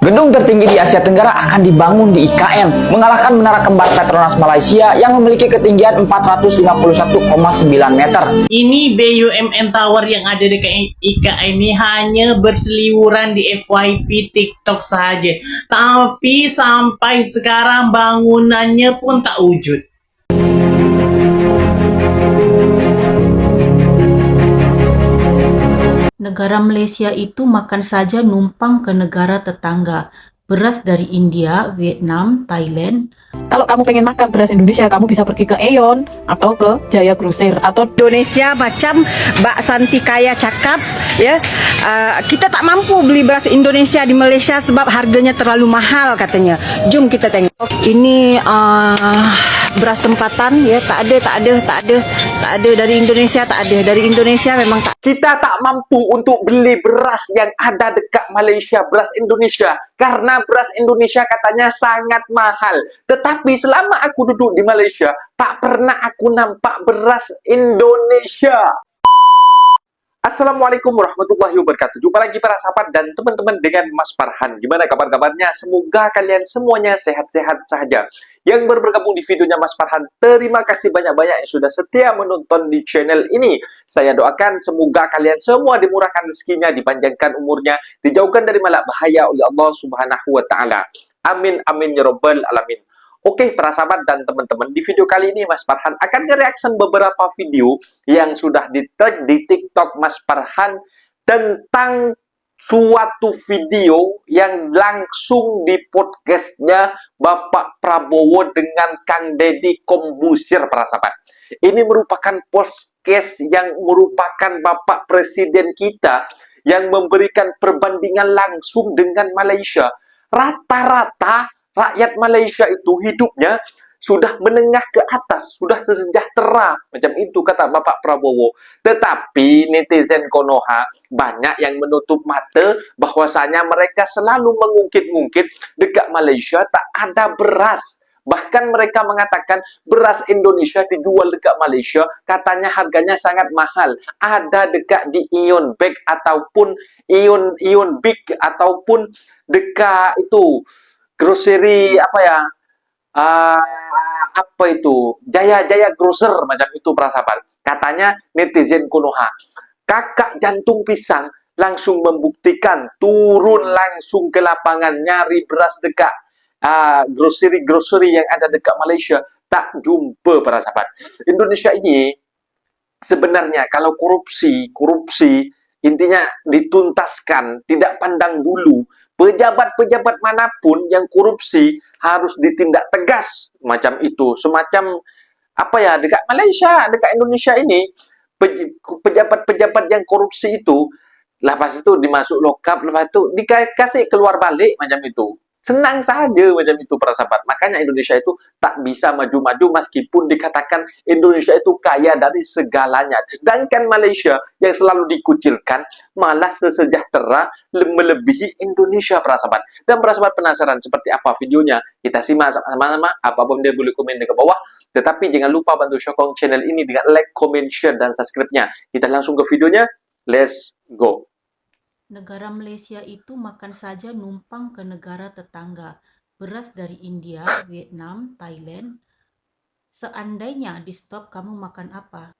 Gedung tertinggi di Asia Tenggara akan dibangun di IKN, mengalahkan Menara Kembar Petronas Malaysia yang memiliki ketinggian 451,9 meter. Ini BUMN Tower yang ada dekat IKN ini hanya berseliweran di FYP TikTok saja. Tapi sampai sekarang bangunannya pun tak wujud. Negara Malaysia itu makan saja numpang ke negara tetangga. Beras dari India, Vietnam, Thailand. Kalau kamu pengen makan beras Indonesia, kamu bisa pergi ke Aeon atau ke Jaya Grosir atau Indonesia macam Mbak Santi Kaya cakap ya, kita tak mampu beli beras Indonesia di Malaysia sebab harganya terlalu mahal katanya. Jom kita tengok. Ini beras tempatan ya, tak ada dari Indonesia, tak ada dari Indonesia, memang tak. Kita tak mampu untuk beli beras yang ada dekat Malaysia, beras Indonesia, karena beras Indonesia katanya sangat mahal. Tetapi selama aku duduk di Malaysia, tak pernah aku nampak beras Indonesia. Assalamualaikum warahmatullahi wabarakatuh. Jumpa lagi para sahabat dan teman-teman dengan Mas Farhan. Gimana kabar-kabarnya? Semoga kalian semuanya sehat-sehat saja. Yang baru bergabung di videonya Mas Farhan, terima kasih banyak-banyak yang sudah setia menonton di channel ini. Saya doakan semoga kalian semua dimurahkan rezekinya, dipanjangkan umurnya, dijauhkan dari malak bahaya oleh Allah Subhanahu wa taala. Amin amin ya rabbal alamin. Oke, para sahabat dan teman-teman, di video kali ini Mas Farhan akan nge-reaction beberapa video yang sudah di-tag di TikTok Mas Farhan tentang suatu video yang langsung di podcastnya Bapak Prabowo dengan Kang Deddy Kombusir, para sahabat. Ini merupakan podcast yang merupakan Bapak Presiden kita yang memberikan perbandingan langsung dengan Malaysia. Rata-rata rakyat Malaysia itu hidupnya sudah menengah ke atas, sudah sejahtera, macam itu kata Bapak Prabowo. Tetapi netizen Konoha banyak yang menutup mata bahwasanya mereka selalu mengungkit-ungkit dekat Malaysia tak ada beras. Bahkan mereka mengatakan beras Indonesia dijual dekat Malaysia, katanya harganya sangat mahal. Ada dekat di Aeon Bag ataupun Aeon Big ataupun dekat itu grocery apa ya, apa itu, Jaya Grocer macam itu, para sahabat. Katanya netizen Konoha, kakak jantung pisang langsung membuktikan, turun langsung ke lapangan nyari beras dekat grocery yang ada dekat Malaysia, tak jumpa, para sahabat. Indonesia ini sebenarnya kalau korupsi intinya dituntaskan, tidak pandang bulu. Pejabat-pejabat manapun yang korupsi harus ditindak tegas macam itu. Semacam apa ya, dekat Malaysia, dekat Indonesia ini pejabat-pejabat yang korupsi itu lepas itu dimasuk lokap, lepas itu dikasih keluar balik macam itu. Senang saja macam itu, para sahabat. Makanya Indonesia itu tak bisa maju-maju meskipun dikatakan Indonesia itu kaya dari segalanya. Sedangkan Malaysia yang selalu dikucilkan malah sesejahtera melebihi Indonesia, para sahabat. Dan para sahabat penasaran seperti apa videonya? Kita simak sama-sama. Apapun dia boleh komen di bawah. Tetapi jangan lupa bantu sokong channel ini dengan like, comment, share, dan subscribe-nya. Kita langsung ke videonya. Let's go. Negara Malaysia itu makan saja numpang ke negara tetangga. Beras dari India, Vietnam, Thailand. Seandainya di stop, kamu makan apa?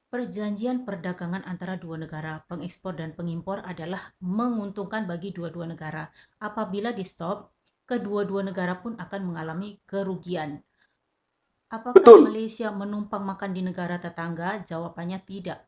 Perjanjian perdagangan antara dua negara, pengekspor dan pengimpor adalah menguntungkan bagi dua-dua negara. Apabila di stop, kedua-dua negara pun akan mengalami kerugian. Apakah Betul. Malaysia menumpang makan di negara tetangga? Jawabannya tidak.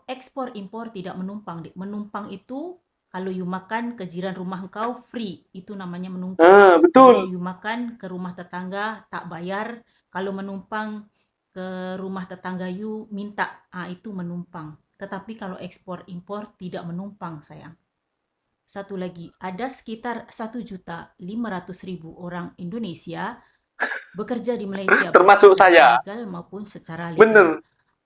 Ekspor impor tidak menumpang. Menumpang itu kalau you makan ke jiran rumah engkau free, itu namanya menumpang. Betul. Kalau you makan ke rumah tetangga tak bayar. Kalau menumpang ke rumah tetangga you minta, itu menumpang. Tetapi kalau ekspor impor tidak menumpang, sayang. Satu lagi, ada sekitar 1.500.000 orang Indonesia bekerja di Malaysia, termasuk saya, legal maupun secara legal. Bener.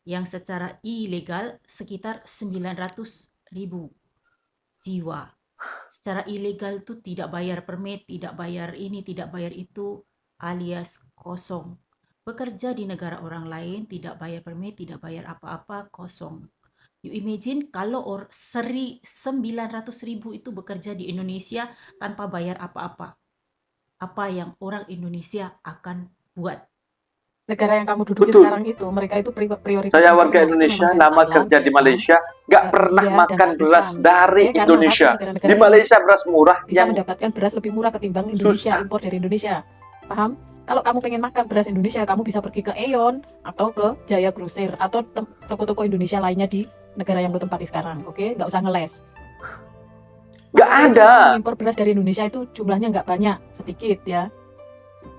Yang secara ilegal sekitar 900.000 jiwa. Secara ilegal itu tidak bayar permit, tidak bayar ini, tidak bayar itu, alias kosong. Bekerja di negara orang lain, tidak bayar permit, tidak bayar apa-apa, kosong. You imagine kalau 900.000 itu bekerja di Indonesia tanpa bayar apa-apa. Apa yang orang Indonesia akan buat? Negara yang kamu duduki Betul. sekarang itu, mereka itu prioritas. Saya impor warga itu Indonesia, memang dari lama Thailand, kerja di Vietnam, Malaysia, nggak pernah India, dan makan beras Pakistan. dari Karena Indonesia. satu, negara-negara Di ini Malaysia beras murah bisa yang mendapatkan beras lebih murah ketimbang Indonesia, susah. impor dari Indonesia. Paham? Kalau kamu pengen makan beras Indonesia, kamu bisa pergi ke Aeon atau ke Jaya Grosir atau toko-toko Indonesia lainnya di negara yang lo tempati sekarang. Oke, nggak usah ngeles. Nggak Kalau ada. kamu impor beras dari Indonesia itu jumlahnya nggak banyak, sedikit ya.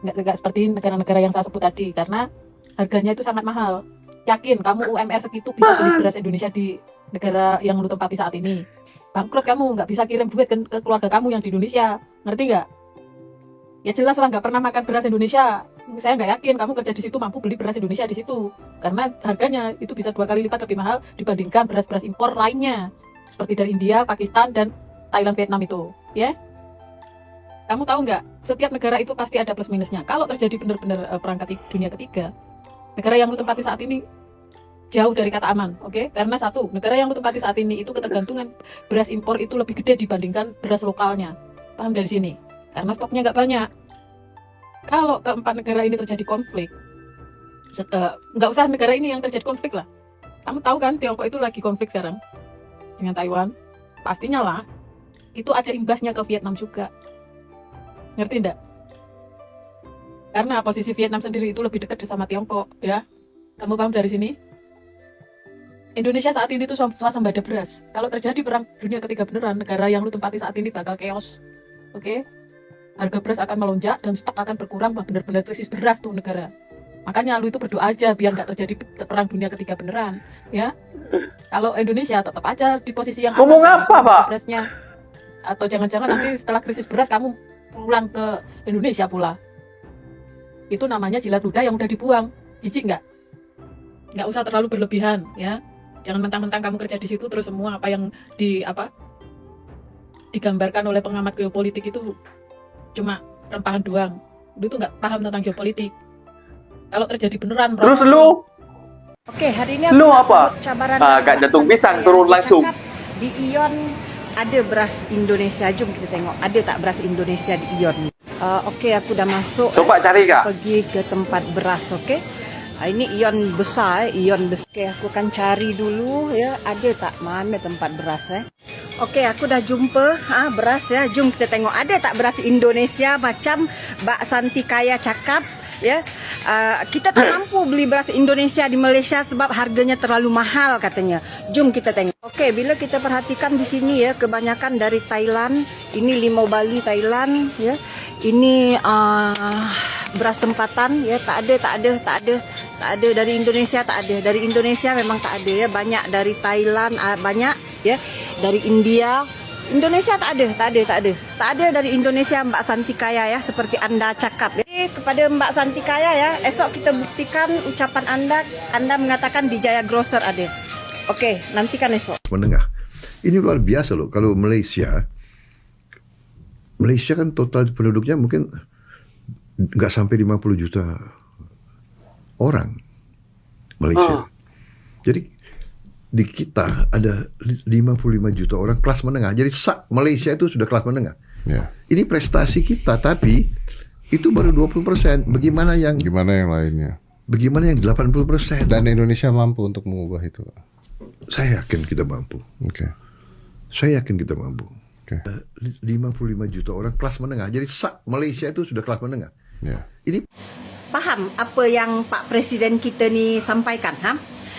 Nggak seperti negara-negara yang saya sebut tadi, karena harganya itu sangat mahal. Yakin kamu UMR segitu bisa beli beras Indonesia di negara yang lu tempati saat ini? Bangkrut kamu, nggak bisa kirim duit ke keluarga kamu yang di Indonesia. Ngerti nggak? Ya jelas lah nggak pernah makan beras Indonesia. Saya nggak yakin kamu kerja di situ mampu beli beras Indonesia di situ. Karena harganya itu bisa 2 kali lipat lebih mahal dibandingkan beras-beras impor lainnya. Seperti dari India, Pakistan, dan Thailand, Vietnam itu. Ya? Kamu tahu nggak? Setiap negara itu pasti ada plus minusnya. Kalau terjadi benar-benar perang dunia ketiga, negara yang lu tempati saat ini jauh dari kata aman, oke? Karena satu, negara yang lu tempati saat ini itu ketergantungan beras impor itu lebih gede dibandingkan beras lokalnya. Paham dari sini? Karena stoknya nggak banyak. Kalau keempat negara ini terjadi konflik, nggak usah negara ini yang terjadi konflik lah. Kamu tahu kan Tiongkok itu lagi konflik sekarang dengan Taiwan. Pastinya lah, itu ada imbasnya ke Vietnam juga. Ngerti enggak? Karena posisi Vietnam sendiri itu lebih dekat sama Tiongkok, ya. Kamu paham dari sini? Indonesia saat ini tuh swasembada beras. Kalau terjadi perang dunia ketiga beneran, negara yang lu tempati saat ini bakal chaos. Oke? Harga beras akan melonjak dan stok akan berkurang, benar-benar krisis beras tuh negara. Makanya lu itu berdoa aja biar nggak terjadi perang dunia ketiga beneran, ya. Kalau Indonesia tetap aja di posisi yang Ngomong aman, apa, Pak? Berasnya. Atau jangan-jangan nanti setelah krisis beras kamu pulang ke Indonesia pula. Itu namanya jilat ludah yang udah dibuang. Jijik nggak? Nggak usah terlalu berlebihan, ya. Jangan mentang-mentang kamu kerja di situ terus semua apa yang digambarkan oleh pengamat geopolitik itu cuma rempahan doang. Lu tuh nggak paham tentang geopolitik. Kalau terjadi beneran, Terus lu Oke, hari ini Lu aku apa? sambut cabaran Ah, dari Kak Jantung Mbak Pisang Santi turun yang langsung. dicakap di Ion ada beras Indonesia. Jom kita tengok ada tak beras Indonesia di Ion. Oke, aku dah masuk. coba cari Kak. Pergi ke tempat beras, oke? Ini Ion besar, Ion besar. Oke, aku akan cari dulu ya, ada tak mana tempat beras Oke, aku dah jumpa beras ya. Jom kita tengok ada tak beras Indonesia macam Mbak Santi Kaya cakap ya. Kita tak mampu beli beras Indonesia di Malaysia sebab harganya terlalu mahal katanya. Jom kita tengok. Oke, bila kita perhatikan di sini ya, kebanyakan dari Thailand. Ini limau Bali Thailand ya. Ini beras tempatan ya, tak ada dari Indonesia, tak ada. Dari Indonesia memang tak ada ya. Banyak dari Thailand, banyak ya. Dari India. Indonesia tak ada dari Indonesia Mbak Santi Kaya ya, seperti Anda cakap. Jadi kepada Mbak Santi Kaya ya, esok kita buktikan ucapan Anda mengatakan di Jaya Grosir ada. Oke, nantikan esok. Menengah. Ini luar biasa loh. Kalau Malaysia kan total penduduknya mungkin nggak sampai 50 juta orang Malaysia. Jadi di kita ada 55 juta orang kelas menengah. Jadi Malaysia itu sudah kelas menengah. Ya. Ini prestasi kita, tapi itu baru 20%. Gimana yang lainnya? Bagaimana yang 80%? Dan Indonesia mampu untuk mengubah itu. Saya yakin kita mampu. Oke. Saya yakin kita mampu. Oke. 55 juta orang kelas menengah. Jadi Malaysia itu sudah kelas menengah. Ya. Ini Paham apa yang Pak Presiden kita ni sampaikan,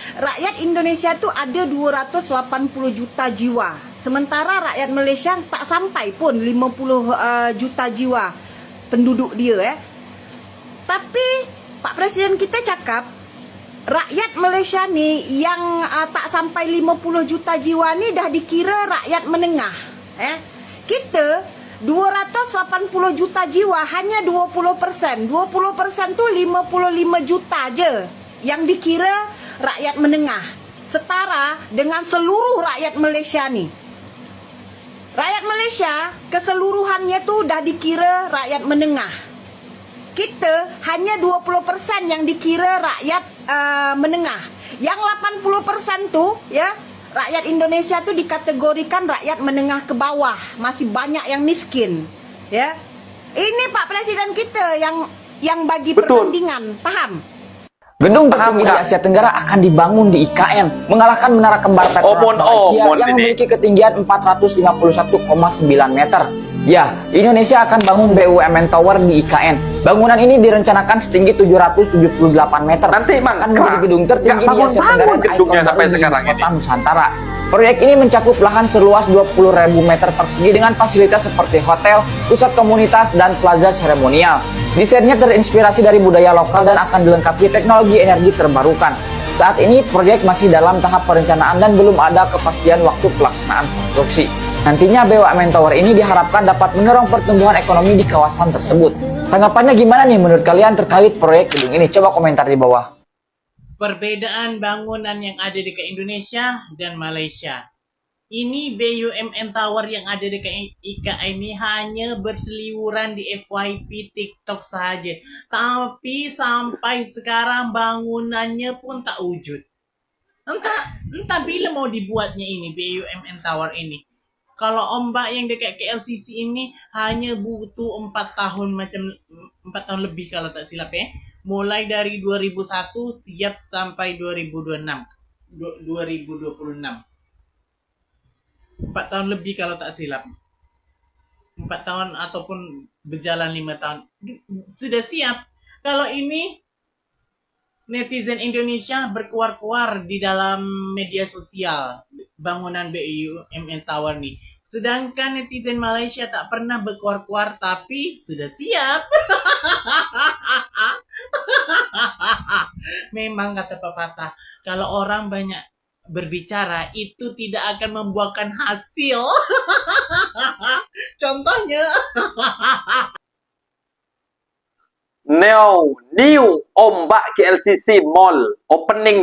Rakyat Indonesia tu ada 280 juta jiwa. Sementara rakyat Malaysia tak sampai pun 50 juta jiwa penduduk dia Tapi Pak Presiden kita cakap rakyat Malaysia ni yang tak sampai 50 juta jiwa ni dah dikira rakyat menengah. Kita 280 juta jiwa hanya 20%. 20% tu 55 juta je yang dikira rakyat menengah, setara dengan seluruh rakyat Malaysia ni. Rakyat Malaysia keseluruhannya tu dah dikira rakyat menengah. Kita hanya 20% yang dikira rakyat menengah. Yang 80% tu ya rakyat Indonesia tuh dikategorikan rakyat menengah ke bawah, masih banyak yang miskin, ya. Ini Pak Presiden kita yang bagi Betul. pertandingan, paham? Gedung Paham, tertinggi di Kak? Asia Tenggara akan dibangun di IKN, mengalahkan Menara Kembar Petronas Malaysia yang ini. memiliki ketinggian 451,9 meter. Ya, Indonesia akan bangun BUMN Tower di IKN. Bangunan ini direncanakan setinggi 778 meter. Nanti, Mang, akan menjadi Kak, gedung tertinggi nggak di Asia Tenggara bangun-bangun dan gedungnya ikon sampai baru di sekarang Kota ini. Nusantara. Proyek ini mencakup lahan seluas 20.000 meter persegi dengan fasilitas seperti hotel, pusat komunitas, dan plaza seremonial. Desainnya terinspirasi dari budaya lokal dan akan dilengkapi teknologi energi terbarukan. Saat ini proyek masih dalam tahap perencanaan dan belum ada kepastian waktu pelaksanaan konstruksi. Nantinya BUMN Tower ini diharapkan dapat mendorong pertumbuhan ekonomi di kawasan tersebut. Tanggapannya gimana nih menurut kalian terkait proyek gedung ini? Coba komentar di bawah. Perbedaan bangunan yang ada di Indonesia dan Malaysia. Ini BUMN Tower yang ada di IKA ini hanya berseliweran di FYP TikTok saja. Tapi sampai sekarang bangunannya pun tak wujud. Entah bila mau dibuatnya ini BUMN Tower ini. Kalau ombak yang dekat KLCC ini hanya butuh 4 tahun, macam 4 tahun lebih kalau tak silap ya. Mulai dari 2001 siap sampai 2026. 2026. 4 tahun lebih kalau tak silap. 4 tahun ataupun berjalan 5 tahun. Sudah siap. Kalau ini netizen Indonesia berkuar-kuar di dalam media sosial bangunan BUMN Tower nih. Sedangkan netizen Malaysia tak pernah berkuar-kuar tapi sudah siap. Memang kata pepatah, kalau orang banyak berbicara itu tidak akan membuahkan hasil. Contohnya New ombak KLCC Mall opening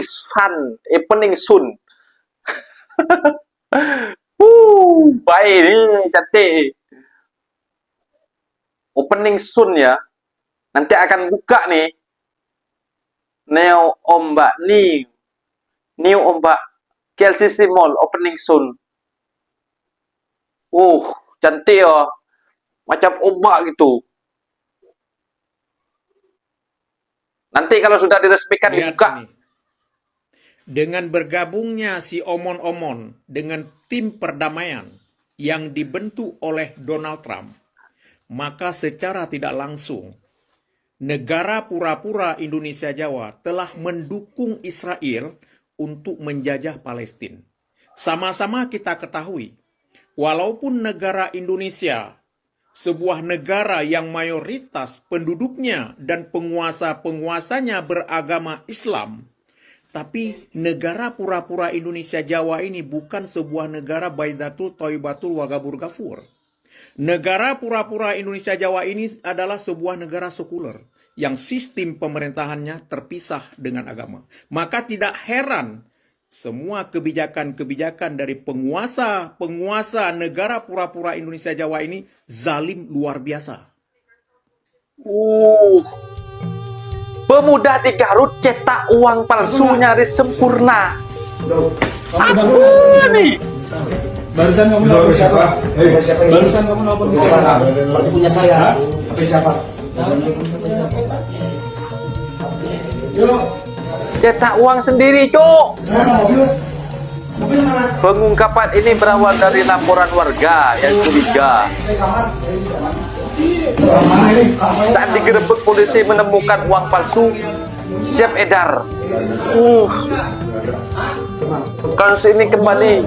soon. Baik ni cantik. Opening soon ya. Nanti akan buka nih. New ombak KLCC Mall opening soon. Cantik ya. Macam ombak gitu. Nanti kalau sudah diresmikan Lihat dibuka. ini. Dengan bergabungnya si Omon-Omon dengan tim perdamaian yang dibentuk oleh Donald Trump, maka secara tidak langsung negara pura-pura Indonesia Jawa telah mendukung Israel untuk menjajah Palestina. Sama-sama kita ketahui, walaupun negara Indonesia sebuah negara yang mayoritas penduduknya dan penguasa-penguasanya beragama Islam, tapi negara pura-pura Indonesia Jawa ini bukan sebuah negara Baidatul Thayyibatul Wagabur Ghafur. Negara pura-pura Indonesia Jawa ini adalah sebuah negara sekuler yang sistem pemerintahannya terpisah dengan agama. Maka tidak heran semua kebijakan-kebijakan dari penguasa negara pura-pura Indonesia Jawa ini zalim luar biasa. Pemuda di Garut cetak uang palsu nyaris sempurna. Apa nih? Barusan kamu nelfon siapa? Barusan kamu nelfon siapa? Pasti punya saya. Tapi siapa? Cetak uang sendiri, Cuk. Pengungkapan ini berawal dari laporan warga yang curiga. Saat digerebek polisi menemukan uang palsu siap edar. Kasus ini kembali.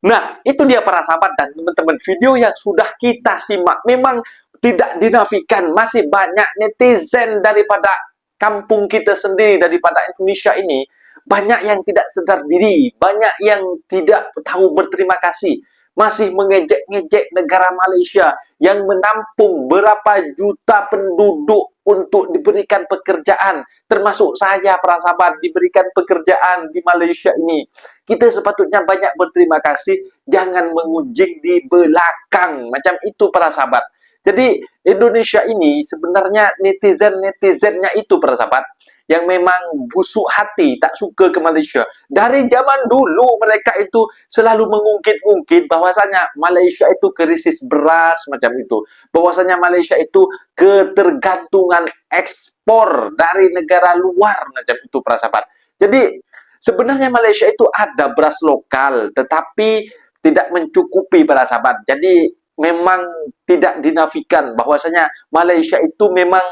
Nah, itu dia para sahabat dan teman-teman, video yang sudah kita simak memang tidak dinafikan, masih banyak netizen daripada kampung kita sendiri, daripada Indonesia ini, banyak yang tidak sadar diri, banyak yang tidak tahu berterima kasih, masih mengejek-ngejek negara Malaysia yang menampung berapa juta penduduk untuk diberikan pekerjaan, termasuk saya para sahabat diberikan pekerjaan di Malaysia ini. Kita sepatutnya banyak berterima kasih, jangan mengunjing di belakang, macam itu para sahabat. Jadi Indonesia ini sebenarnya netizen-netizennya itu para sahabat yang memang busuk hati, tak suka ke Malaysia. Dari zaman dulu mereka itu selalu mengungkit-ungkit bahwasanya Malaysia itu krisis beras macam itu. Bahwasanya Malaysia itu ketergantungan ekspor dari negara luar macam itu para sahabat. Jadi sebenarnya Malaysia itu ada beras lokal tetapi tidak mencukupi para sahabat. Jadi memang tidak dinafikan bahwasanya Malaysia itu memang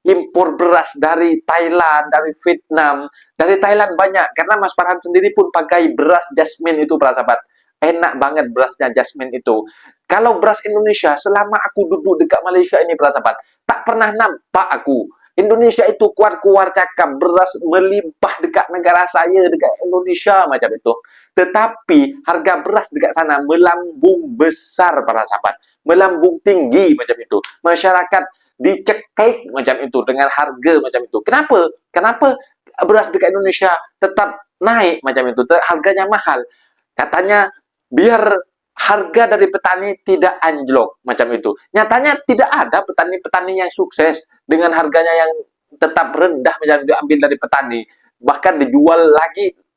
impor beras dari Thailand, dari Vietnam, dari Thailand banyak. Karena Mas Farhan sendiri pun pakai beras jasmine itu para sahabat. Enak banget berasnya jasmine itu. Kalau beras Indonesia, selama aku duduk dekat Malaysia ini para sahabat, tak pernah nampak aku Indonesia itu kuat-kuat cakap beras melimpah dekat negara saya, dekat Indonesia macam itu. Tetapi harga beras dekat sana melambung besar para sahabat. Melambung tinggi macam itu. Masyarakat dicekik macam itu dengan harga macam itu. Kenapa? Kenapa beras dekat Indonesia tetap naik macam itu? Harganya mahal. Katanya biar harga dari petani tidak anjlok macam itu. Nyatanya tidak ada petani-petani yang sukses dengan harganya yang tetap rendah macam itu ambil dari petani. Bahkan dijual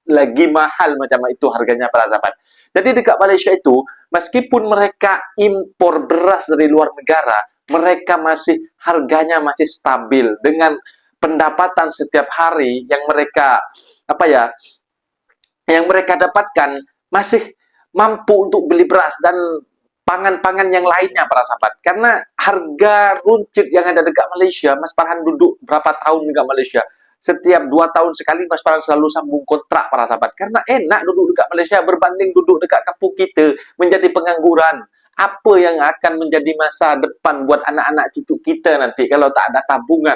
lagi mahal macam itu harganya para sahabat. Jadi dekat Malaysia itu, meskipun mereka impor beras dari luar negara, mereka harganya masih stabil dengan pendapatan setiap hari yang mereka yang mereka dapatkan masih mampu untuk beli beras dan pangan-pangan yang lainnya para sahabat. Karena harga runcit yang ada dekat Malaysia, Mas Farhan duduk berapa tahun dekat Malaysia, setiap 2 tahun sekali Mas Farhan selalu sambung kontrak para sahabat. Karena enak duduk dekat Malaysia berbanding duduk dekat kampung kita menjadi pengangguran. Apa yang akan menjadi masa depan buat anak-anak cucu kita nanti kalau tak ada tabungan?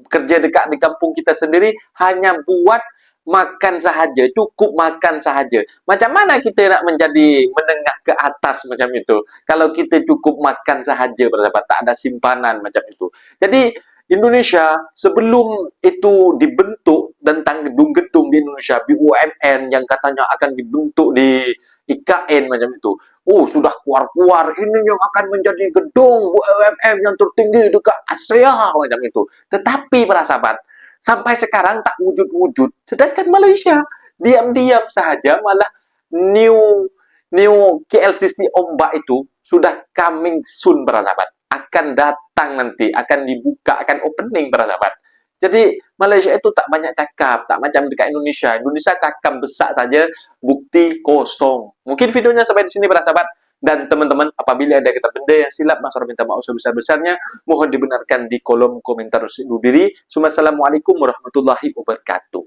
Kerja dekat di kampung kita sendiri hanya buat makan sahaja, cukup makan sahaja. Macam mana kita nak menjadi menengah ke atas macam itu? Kalau kita cukup makan sahaja, bersahabat, tak ada simpanan macam itu. Jadi Indonesia sebelum itu dibentuk tentang gedung-gedung di Indonesia, BUMN yang katanya akan dibentuk di IKN macam itu. Oh, sudah keluar-keluar ini yang akan menjadi gedung BUMN yang tertinggi dekat Asia macam itu. Tetapi para sahabat, sampai sekarang tak wujud-wujud. Sedangkan Malaysia diam-diam sahaja malah new KLCC Ombak itu sudah coming soon para sahabat. Akan datang nanti, akan dibuka, akan opening para sahabat. Jadi Malaysia itu tak banyak cakap, tak macam dekat Indonesia. Indonesia cakap besar saja, bukti kosong. Mungkin videonya sampai di sini para sahabat. Dan teman-teman, apabila ada kata benda yang silap, Mas Farhan minta maaf sebesar-besarnya. Mohon dibenarkan di kolom komentar undur diri. Assalamualaikum warahmatullahi wabarakatuh.